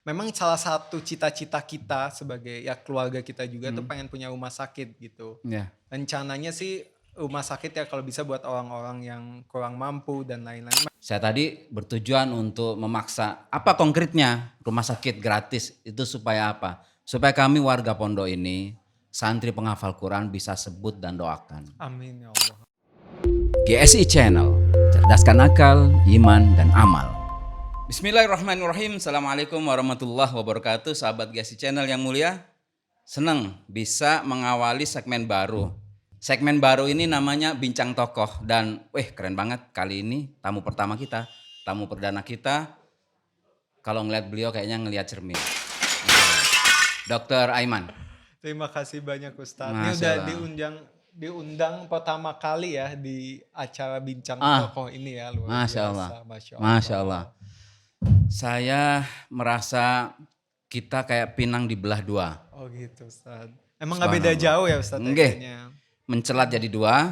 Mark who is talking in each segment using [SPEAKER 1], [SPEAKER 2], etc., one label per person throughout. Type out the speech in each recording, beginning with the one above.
[SPEAKER 1] memang salah satu cita-cita kita sebagai ya keluarga kita juga tuh
[SPEAKER 2] Hmm.
[SPEAKER 1] pengen punya rumah sakit gitu.
[SPEAKER 2] Ya.
[SPEAKER 1] Rencananya sih rumah sakit ya kalau bisa buat orang-orang yang kurang mampu dan lain-lain.
[SPEAKER 2] Saya tadi bertujuan untuk memaksa apa konkretnya rumah sakit gratis itu supaya apa? Supaya kami warga pondok ini, santri penghafal Quran bisa sebut dan doakan.
[SPEAKER 1] Amin ya Allah.
[SPEAKER 2] GSI Channel, cerdaskan akal, iman, dan amal. Bismillahirrahmanirrahim. Assalamualaikum warahmatullahi wabarakatuh. Sahabat GSI Channel yang mulia, senang bisa mengawali segmen baru. Segmen baru ini namanya Bincang Tokoh dan keren banget kali ini tamu pertama kita, tamu perdana kita. Kalau ngeliat beliau kayaknya ngeliat cermin. Dr. Aiman.
[SPEAKER 1] Terima kasih banyak Ustadz. Ini
[SPEAKER 2] Masya
[SPEAKER 1] udah
[SPEAKER 2] Allah.
[SPEAKER 1] diundang pertama kali ya di acara Bincang Tokoh ini ya, luar
[SPEAKER 2] Masya Allah.
[SPEAKER 1] biasa. Masya Allah.
[SPEAKER 2] Masya Allah. Saya merasa kita kayak pinang dibelah dua.
[SPEAKER 1] Oh gitu Ustadz. Emang gak beda jauh ya Ustadz ya, kayaknya?
[SPEAKER 2] Mencelat jadi dua,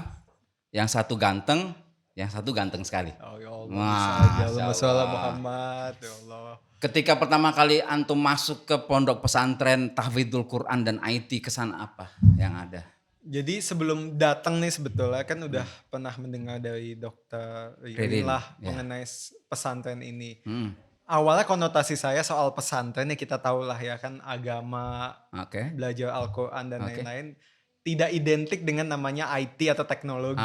[SPEAKER 2] yang satu ganteng, yang satu ganteng sekali.
[SPEAKER 1] Oh ya Allah, Masya Allah Muhammad, ya Allah.
[SPEAKER 2] Ketika pertama kali antum masuk ke pondok pesantren Tahfidzul Quran dan IT, kesan apa yang ada?
[SPEAKER 1] Jadi sebelum datang nih sebetulnya kan udah pernah mendengar dari dokter Ririn lah mengenai pesantren ini. Awalnya konotasi saya soal pesantren ya kita tahu lah ya kan agama, belajar Al-Quran dan lain-lain. Tidak identik dengan namanya IT atau teknologi.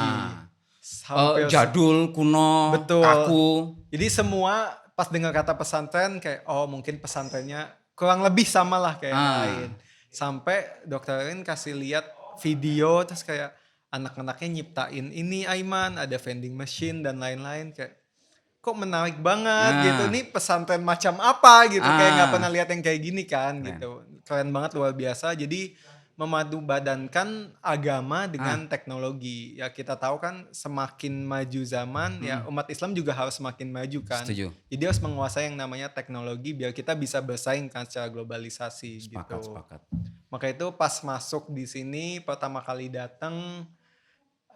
[SPEAKER 2] Jadul, kuno,
[SPEAKER 1] betul.
[SPEAKER 2] kaku.
[SPEAKER 1] Jadi semua pas dengar kata pesantren kayak mungkin pesantrennya kurang lebih sama lah kayak yang lain. Sampai dokter Erin kasih lihat video terus kayak anak-anaknya nyiptain ini Aiman, ada vending machine dan lain-lain kayak kok menarik banget gitu. Nih pesantren macam apa gitu. Kayak gak pernah lihat yang kayak gini kan gitu. Keren banget, luar biasa. Jadi memadupadankan agama dengan teknologi. Ya kita tahu kan semakin maju zaman ya umat Islam juga harus semakin maju kan.
[SPEAKER 2] Setuju.
[SPEAKER 1] Jadi harus menguasai yang namanya teknologi biar kita bisa bersaing kan secara globalisasi.
[SPEAKER 2] Sepakat.
[SPEAKER 1] Maka itu pas masuk di sini pertama kali datang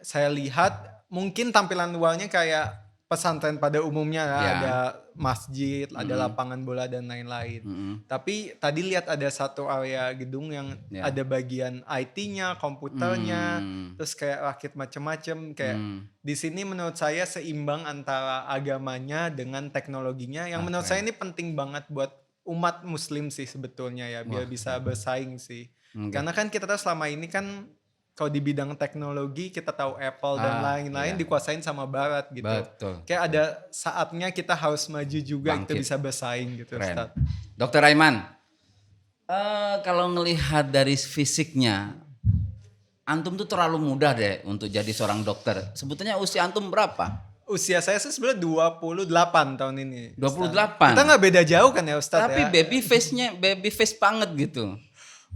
[SPEAKER 1] saya lihat mungkin tampilan luarnya kayak pesantren pada umumnya ya. Ada masjid, ada lapangan bola dan lain-lain. Tapi tadi lihat ada satu area gedung yang ada bagian IT-nya, komputernya, terus kayak rakit macam-macam. Kayak di sini menurut saya seimbang antara agamanya dengan teknologinya. Yang menurut saya ini penting banget buat umat muslim sih sebetulnya ya, biar bisa bersaing sih. Karena kan kita tahu selama ini kan kalau di bidang teknologi kita tahu Apple dan lain-lain dikuasain sama Barat gitu.
[SPEAKER 2] Betul.
[SPEAKER 1] Kayak ada saatnya kita harus maju juga, kita bisa bersaing gitu. Ustaz.
[SPEAKER 2] Dokter Aiman, kalau ngelihat dari fisiknya, antum tuh terlalu muda deh untuk jadi seorang dokter. Sebetulnya usia antum berapa?
[SPEAKER 1] Usia saya sih sebenarnya 28 tahun ini.
[SPEAKER 2] 28?
[SPEAKER 1] Kita gak beda jauh kan ya Ustaz.
[SPEAKER 2] Tapi
[SPEAKER 1] ya?
[SPEAKER 2] baby face banget gitu.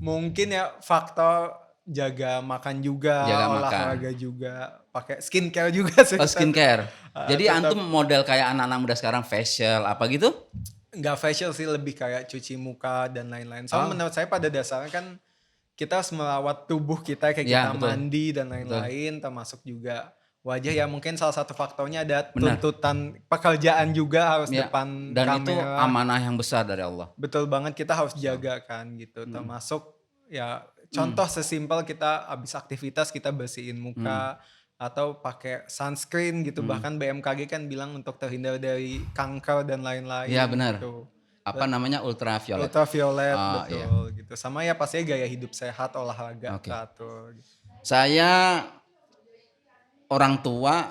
[SPEAKER 1] Mungkin ya faktor jaga makan juga, olahraga juga, pakai skincare juga sih.
[SPEAKER 2] Skincare. Jadi antum model kayak anak-anak muda sekarang facial apa gitu?
[SPEAKER 1] Enggak facial sih, lebih kayak cuci muka dan lain-lain. Soalnya menurut saya pada dasarnya kan kita harus merawat tubuh kita kayak kita mandi dan lain-lain, termasuk juga wajah ya mungkin salah satu faktornya ada tuntutan pekerjaan juga harus depan
[SPEAKER 2] dan
[SPEAKER 1] kamera.
[SPEAKER 2] Dan itu amanah yang besar dari Allah.
[SPEAKER 1] Betul banget, kita harus jaga kan gitu, termasuk ya contoh sesimpel kita habis aktivitas kita bersihin muka atau pakai sunscreen gitu. Bahkan BMKG kan bilang untuk terhindar dari kanker dan lain-lain.
[SPEAKER 2] Iya benar.
[SPEAKER 1] Gitu.
[SPEAKER 2] Apa namanya ultraviolet?
[SPEAKER 1] Ultraviolet betul gitu. Sama ya pastinya gaya hidup sehat, olahraga teratur. Gitu.
[SPEAKER 2] Saya orang tua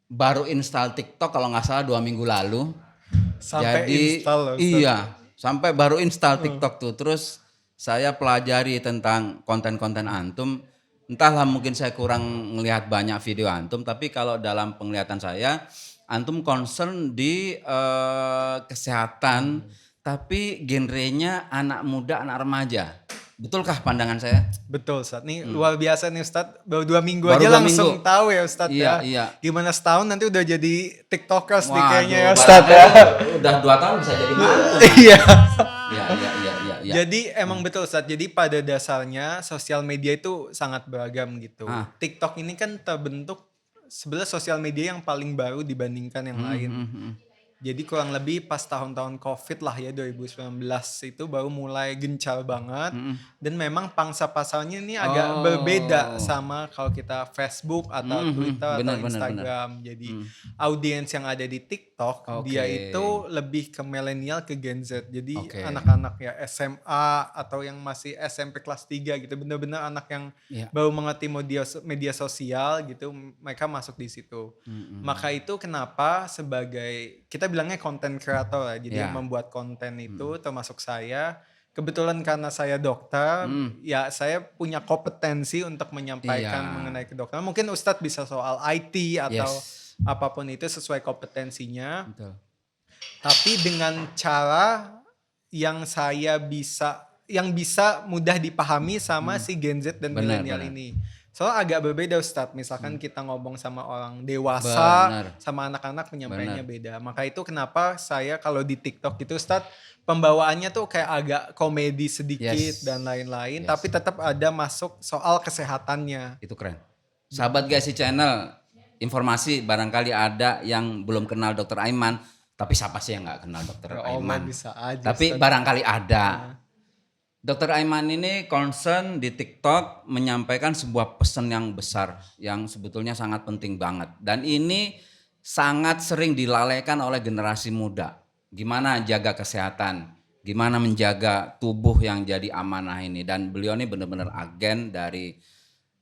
[SPEAKER 2] baru install TikTok kalau nggak salah 2 minggu lalu.
[SPEAKER 1] Sampai
[SPEAKER 2] jadi
[SPEAKER 1] install loh,
[SPEAKER 2] sampai baru install TikTok tuh. Terus saya pelajari tentang konten-konten antum. Entahlah mungkin saya kurang ngelihat banyak video antum. Tapi kalau dalam penglihatan saya, antum concern di kesehatan. Tapi genrenya anak muda, anak remaja. Betulkah pandangan saya?
[SPEAKER 1] Betul Ustadz. Nih luar biasa nih Ustadz. Baru 2 minggu aja langsung tahu ya Ustadz ya. Gimana setahun nanti udah jadi TikTokers nih kayaknya ya Ustadz ya.
[SPEAKER 2] Udah 2 tahun bisa jadi mantu.
[SPEAKER 1] Iya.
[SPEAKER 2] Jadi
[SPEAKER 1] emang betul Ustadz. Jadi pada dasarnya sosial media itu sangat beragam gitu. TikTok ini kan terbentuk sebenarnya sosial media yang paling baru dibandingkan yang lain. Jadi kurang lebih pas tahun-tahun COVID lah ya 2019 itu baru mulai gencar banget. Dan memang pangsa pasarnya ini agak berbeda
[SPEAKER 2] Oh.
[SPEAKER 1] sama kalau kita Facebook atau Twitter atau
[SPEAKER 2] Benar, benar, benar.
[SPEAKER 1] Instagram. Jadi audiens yang ada di TikTok dia
[SPEAKER 2] Oke.
[SPEAKER 1] itu lebih ke milenial ke Gen Z. Jadi
[SPEAKER 2] Oke.
[SPEAKER 1] anak-anak ya SMA atau yang masih SMP kelas 3 gitu. Bener-bener anak yang
[SPEAKER 2] Iya.
[SPEAKER 1] baru mengerti media sosial gitu, mereka masuk di situ. Maka itu kenapa sebagai kita bilangnya konten kreator ya, jadi yang membuat konten itu termasuk saya. Kebetulan karena saya dokter, ya saya punya kompetensi untuk menyampaikan
[SPEAKER 2] Iya.
[SPEAKER 1] mengenai kedokteran. Mungkin Ustadz bisa soal IT atau
[SPEAKER 2] Yes.
[SPEAKER 1] apapun itu sesuai kompetensinya.
[SPEAKER 2] Betul.
[SPEAKER 1] Tapi dengan cara yang yang bisa mudah dipahami sama si Gen Z dan
[SPEAKER 2] Benar,
[SPEAKER 1] milenial
[SPEAKER 2] benar.
[SPEAKER 1] ini. Soalnya agak berbeda Ustadz, misalkan kita ngomong sama orang dewasa,
[SPEAKER 2] Benar.
[SPEAKER 1] sama anak-anak penyampaiannya beda. Maka itu kenapa saya kalau di TikTok itu Ustadz, pembawaannya tuh kayak agak komedi sedikit
[SPEAKER 2] Yes.
[SPEAKER 1] dan lain-lain.
[SPEAKER 2] Yes.
[SPEAKER 1] Tapi tetap ada masuk soal kesehatannya.
[SPEAKER 2] Itu keren. Sahabat GSI Channel, informasi barangkali ada yang belum kenal Dr. Aiman, tapi siapa sih yang nggak kenal Dr.
[SPEAKER 1] Ya Allah,
[SPEAKER 2] Aiman?
[SPEAKER 1] bisa aja,
[SPEAKER 2] Tapi
[SPEAKER 1] Ustadz.
[SPEAKER 2] barangkali ada. Dr. Aiman ini concern di TikTok menyampaikan sebuah pesan yang besar yang sebetulnya sangat penting banget. Dan ini sangat sering dilalaikan oleh generasi muda. Gimana jaga kesehatan, gimana menjaga tubuh yang jadi amanah ini. Dan beliau ini benar-benar agen dari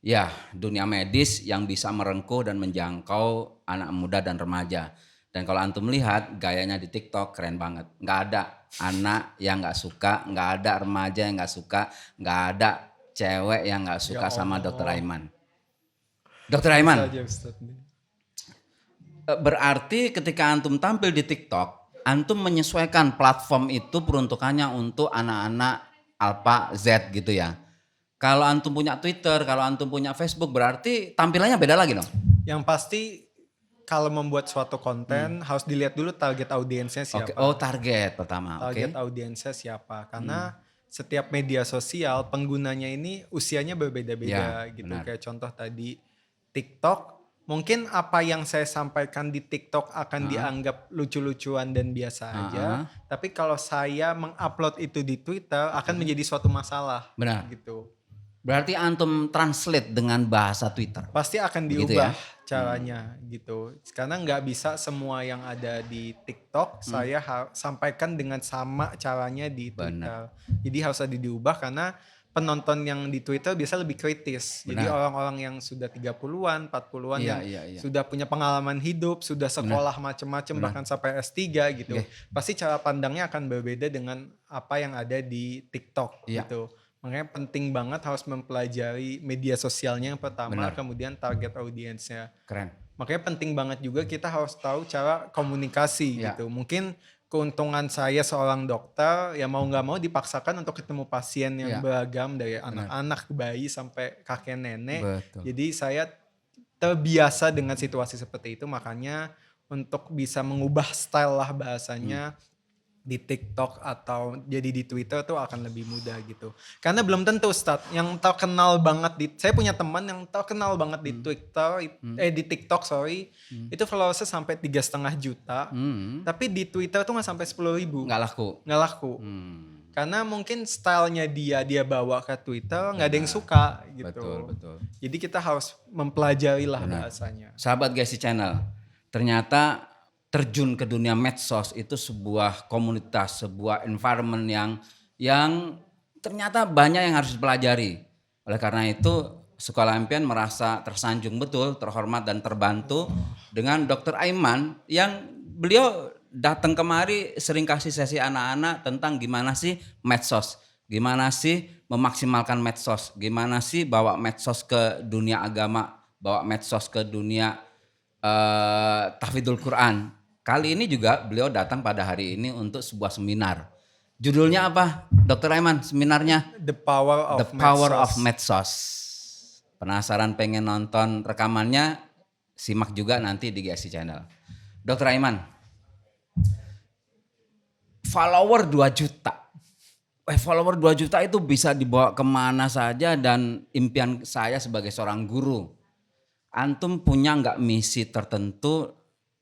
[SPEAKER 2] ya dunia medis yang bisa merengkuh dan menjangkau anak muda dan remaja. Dan kalau antum lihat gayanya di TikTok keren banget. Nggak ada anak yang nggak suka, nggak ada remaja yang nggak suka, nggak ada cewek yang nggak suka
[SPEAKER 1] Ya
[SPEAKER 2] sama
[SPEAKER 1] Allah.
[SPEAKER 2] Dr. Aiman. Dr. Aiman,
[SPEAKER 1] Bisa aja, Ustadz.
[SPEAKER 2] berarti ketika antum tampil di TikTok, antum menyesuaikan platform itu peruntukannya untuk anak-anak Alpha Z gitu ya. Kalau antum punya Twitter, kalau antum punya Facebook, berarti tampilannya beda lagi dong.
[SPEAKER 1] Yang pasti kalau membuat suatu konten harus dilihat dulu target audiensnya
[SPEAKER 2] Oke,
[SPEAKER 1] siapa.
[SPEAKER 2] oh target pertama, oke.
[SPEAKER 1] Target audiensnya siapa. Karena setiap media sosial penggunanya ini usianya berbeda-beda
[SPEAKER 2] Ya,
[SPEAKER 1] gitu.
[SPEAKER 2] benar.
[SPEAKER 1] Kayak contoh tadi TikTok, mungkin apa yang saya sampaikan di TikTok akan dianggap lucu-lucuan dan biasa aja. Tapi kalau saya mengupload itu di Twitter akan menjadi suatu masalah.
[SPEAKER 2] Benar.
[SPEAKER 1] Gitu.
[SPEAKER 2] Berarti antum translate dengan bahasa Twitter.
[SPEAKER 1] Pasti akan
[SPEAKER 2] Begitu
[SPEAKER 1] diubah
[SPEAKER 2] ya?
[SPEAKER 1] caranya gitu. Karena nggak bisa semua yang ada di TikTok saya sampaikan dengan sama caranya di Twitter. Jadi harus ada diubah karena penonton yang di Twitter biasa lebih kritis. Jadi orang-orang yang sudah 30-an, 40-an yang sudah punya pengalaman hidup, sudah sekolah macam-macam bahkan sampai S3 gitu. Pasti cara pandangnya akan berbeda dengan apa yang ada di TikTok gitu. Makanya penting banget harus mempelajari media sosialnya yang pertama, kemudian target audiensnya.
[SPEAKER 2] Keren.
[SPEAKER 1] Makanya penting banget juga kita harus tahu cara komunikasi gitu. Mungkin keuntungan saya seorang dokter ya mau nggak mau dipaksakan untuk ketemu pasien yang beragam dari anak-anak, bayi sampai kakek nenek.
[SPEAKER 2] Betul.
[SPEAKER 1] Jadi saya terbiasa dengan situasi seperti itu, makanya untuk bisa mengubah style lah bahasanya di TikTok atau jadi di Twitter tuh akan lebih mudah gitu. Karena belum tentu Ustadz yang terkenal banget saya punya teman yang terkenal banget di Twitter, di TikTok itu followersnya sampai 3,5 juta. Tapi di Twitter tuh nggak sampai 10.000.
[SPEAKER 2] Nggak laku.
[SPEAKER 1] Nggak laku. Karena mungkin stylenya dia bawa ke Twitter nggak ada yang suka gitu.
[SPEAKER 2] Betul.
[SPEAKER 1] Jadi kita harus mempelajari lah bahasanya.
[SPEAKER 2] Sahabat GSI Channel, ternyata terjun ke dunia medsos itu sebuah komunitas, sebuah environment yang ternyata banyak yang harus dipelajari. Oleh karena itu Sekolah Impian merasa tersanjung betul, terhormat dan terbantu dengan Dr. Aiman yang beliau datang kemari sering kasih sesi anak-anak tentang gimana sih medsos, gimana sih memaksimalkan medsos, gimana sih bawa medsos ke dunia agama, bawa medsos ke dunia tahfidzul Quran. Kali ini juga beliau datang pada hari ini untuk sebuah seminar. Judulnya apa, Dr. Aiman seminarnya?
[SPEAKER 1] The Power
[SPEAKER 2] of Medsos. Penasaran pengen nonton rekamannya? Simak juga nanti di GSI Channel. Dr. Aiman, follower 2 juta. Follower 2 juta itu bisa dibawa kemana saja dan impian saya sebagai seorang guru. Antum punya nggak misi tertentu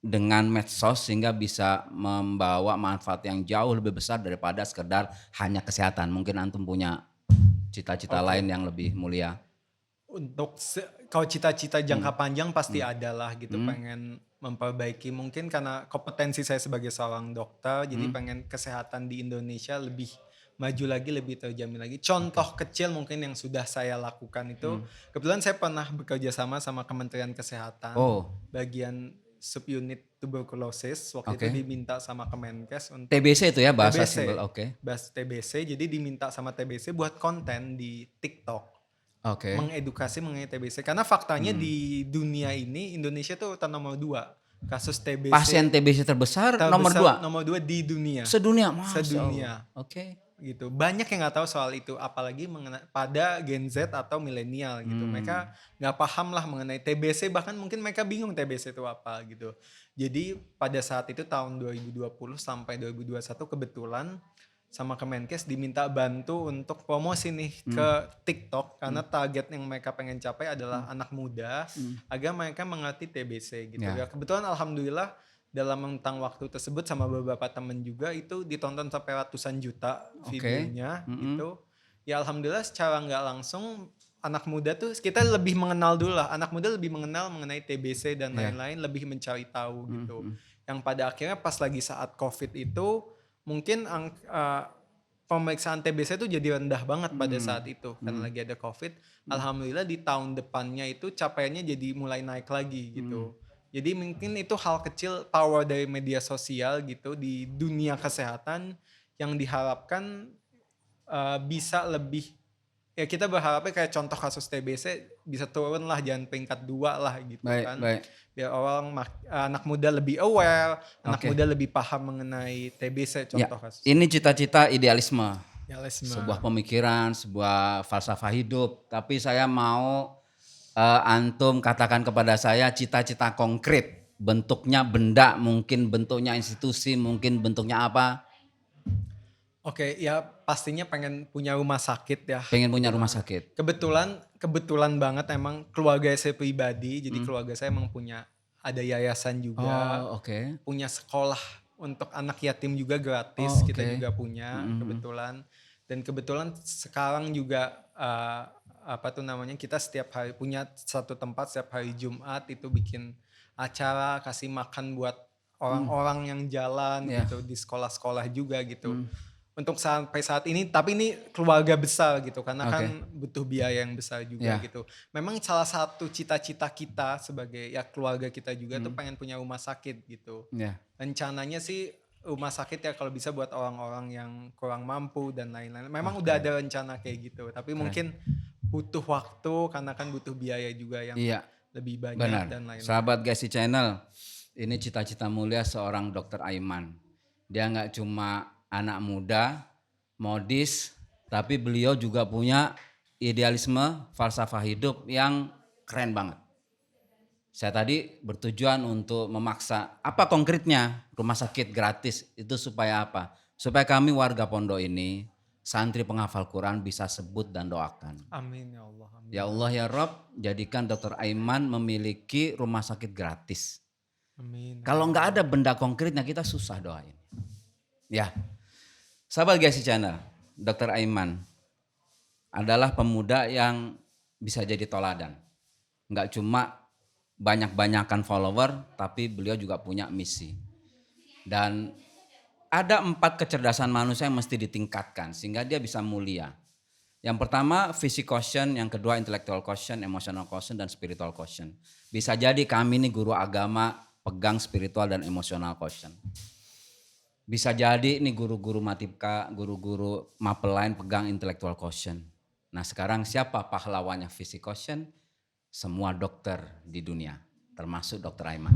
[SPEAKER 2] dengan medsos sehingga bisa membawa manfaat yang jauh lebih besar daripada sekedar hanya kesehatan. Mungkin antum punya cita-cita lain yang lebih mulia.
[SPEAKER 1] Untuk kalau cita-cita jangka panjang pasti ada lah gitu,
[SPEAKER 2] Hmm.
[SPEAKER 1] pengen memperbaiki mungkin karena kompetensi saya sebagai seorang dokter, jadi pengen kesehatan di Indonesia lebih maju lagi, lebih terjamin lagi. Contoh kecil mungkin yang sudah saya lakukan itu, kebetulan saya pernah bekerja sama Kementerian Kesehatan,
[SPEAKER 2] Oh,
[SPEAKER 1] bagian subunit tuberkulosis, waktu
[SPEAKER 2] oke.
[SPEAKER 1] itu diminta sama Kemenkes untuk
[SPEAKER 2] TBC itu ya bahasa
[SPEAKER 1] TBC,
[SPEAKER 2] simbol. Oke.
[SPEAKER 1] TBC, jadi diminta sama TBC buat konten di TikTok
[SPEAKER 2] Oke.
[SPEAKER 1] mengedukasi mengenai TBC, karena faktanya di dunia ini Indonesia tuh urutan nomor 2 kasus TBC
[SPEAKER 2] Pasien TBC terbesar nomor 2
[SPEAKER 1] nomor 2 di dunia
[SPEAKER 2] sedunia. Masya
[SPEAKER 1] sedunia
[SPEAKER 2] Allah. Oke.
[SPEAKER 1] gitu. Banyak yang nggak tahu soal itu, apalagi pada Gen Z atau milenial gitu. Mereka nggak paham lah mengenai TBC, bahkan mungkin mereka bingung TBC itu apa gitu. Jadi pada saat itu tahun 2020 sampai 2021 kebetulan sama Kemenkes diminta bantu untuk promosi nih ke TikTok, karena target yang mereka pengen capai adalah anak muda agar mereka mengerti TBC gitu ya. Kebetulan alhamdulillah dalam rentang waktu tersebut sama beberapa temen juga itu ditonton sampai ratusan juta videonya gitu. Ya alhamdulillah secara nggak langsung anak muda tuh kita lebih mengenal dulu lah. Anak muda lebih mengenal mengenai TBC dan lain-lain, lebih mencari tahu gitu. Yang pada akhirnya pas lagi saat COVID itu mungkin pemeriksaan TBC itu jadi rendah banget pada saat itu karena lagi ada COVID. Alhamdulillah di tahun depannya itu capaiannya jadi mulai naik lagi gitu. Jadi mungkin itu hal kecil power dari media sosial gitu di dunia kesehatan yang diharapkan bisa lebih, ya kita berharapnya kayak contoh kasus TBC bisa turun lah, jangan peringkat 2 lah gitu kan. Biar anak muda lebih aware, anak muda lebih paham mengenai TBC contoh kasus.
[SPEAKER 2] Ini cita-cita idealisme.
[SPEAKER 1] Idealisme.
[SPEAKER 2] Sebuah pemikiran, sebuah falsafah hidup. Tapi saya mau antum katakan kepada saya cita-cita konkret. Bentuknya benda, mungkin bentuknya institusi, mungkin bentuknya apa.
[SPEAKER 1] Oke, ya pastinya pengen punya rumah sakit ya.
[SPEAKER 2] Pengen punya rumah sakit.
[SPEAKER 1] Kebetulan banget emang keluarga saya pribadi, jadi keluarga saya emang ada yayasan juga,
[SPEAKER 2] Oh, oke.
[SPEAKER 1] punya sekolah untuk anak yatim juga gratis,
[SPEAKER 2] Oh,
[SPEAKER 1] kita
[SPEAKER 2] oke.
[SPEAKER 1] juga punya kebetulan. Dan kebetulan sekarang juga kita setiap hari punya satu tempat, setiap hari Jumat itu bikin acara kasih makan buat orang-orang yang jalan gitu di sekolah-sekolah juga gitu. Untuk sampai saat ini, tapi ini keluarga besar gitu, karena kan butuh biaya yang besar juga gitu. Memang salah satu cita-cita kita sebagai keluarga kita juga tuh pengen punya rumah sakit gitu. Rencananya sih rumah sakit ya kalau bisa buat orang-orang yang kurang mampu dan lain-lain. Memang udah ada rencana kayak gitu, tapi mungkin butuh waktu karena kan butuh biaya juga yang lebih banyak dan lain-lain.
[SPEAKER 2] Sahabat Gesi Channel, ini cita-cita mulia seorang Dokter Aiman. Dia nggak cuma anak muda, modis, tapi beliau juga punya idealisme, falsafah hidup yang keren banget. Saya tadi bertujuan untuk memaksa, apa konkretnya rumah sakit gratis itu supaya apa? Supaya kami warga pondok ini, santri penghafal Quran bisa sebut dan doakan.
[SPEAKER 1] Amin ya Allah. Amin.
[SPEAKER 2] Ya Allah ya Rob, jadikan Dokter Aiman memiliki rumah sakit gratis.
[SPEAKER 1] Amin.
[SPEAKER 2] Kalau nggak ada benda konkretnya kita susah doain. Ya, sahabat Gesi Channel, Dokter Aiman adalah pemuda yang bisa jadi toladan. Nggak cuma banyak-banyakan follower, tapi beliau juga punya misi. Dan ada 4 kecerdasan manusia yang mesti ditingkatkan sehingga dia bisa mulia. Yang pertama fisik quotient, yang kedua intellectual quotient, emotional quotient, dan spiritual quotient. Bisa jadi kami nih guru agama pegang spiritual dan emotional quotient. Bisa jadi nih guru-guru matipka, guru-guru mapel lain pegang intellectual quotient. Nah sekarang siapa pahlawannya fisik quotient? Semua dokter di dunia, termasuk Dokter Aiman.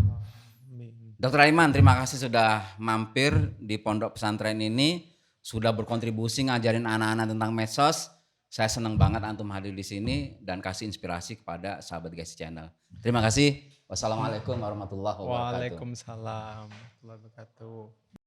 [SPEAKER 2] Dokter Aiman, terima kasih sudah mampir di pondok pesantren ini, sudah berkontribusi ngajarin anak-anak tentang medsos. Saya senang banget antum hadir di sini dan kasih inspirasi kepada sahabat Gesi Channel. Terima kasih. Wassalamualaikum warahmatullahi wabarakatuh.
[SPEAKER 1] Waalaikumsalam warahmatullahi wabarakatuh.